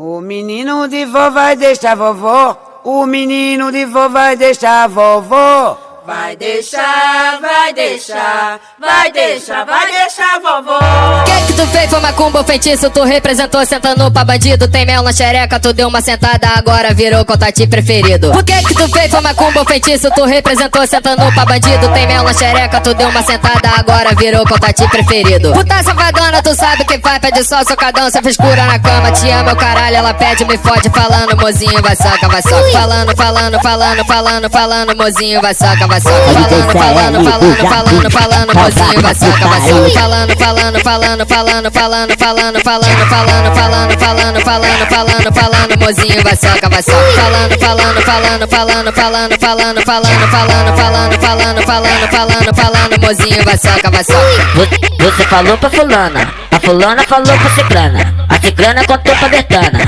O menino de vó vai deixar vovó. O menino de vó vai deixar vovó. Vai deixar, vai deixar, vai deixar, vai deixar vovó. Que tu fez foi macumba ou feitiço? Tu representou sentando pra bandido. Tem mel na xereca, tu deu uma sentada, agora virou contatinho preferido. O que tu fez foi macumba ou feitiço? Tu representou sentando pra bandido. Tem mel na xereca, tu deu uma sentada, agora virou contatinho preferido. Puta safadona, tu sabe que faz, pede só socadão, cê frescura na cama. Te ama o caralho, ela pede, me fode, falando mozinho, vai soca, vai soca. Falando, falando, falando, falando, falando, mozinho, vai soca, vai soca. Falando, falando, falando, falando, falando, mozinho, vai soca, vai soca. Falando, falando, falando, falando, falando, falando, falando, falando, falando, falando, falando, falando, falando, mozinho, vai soca, vai soca. Falando, falando, falando, falando, falando, falando, falando, falando, falando, falando, falando, falando, falando, mozinho, vai soca, vai soca. Você falou pra fulana, a fulana falou pra ciclana, a ciclana contou pra Bertana.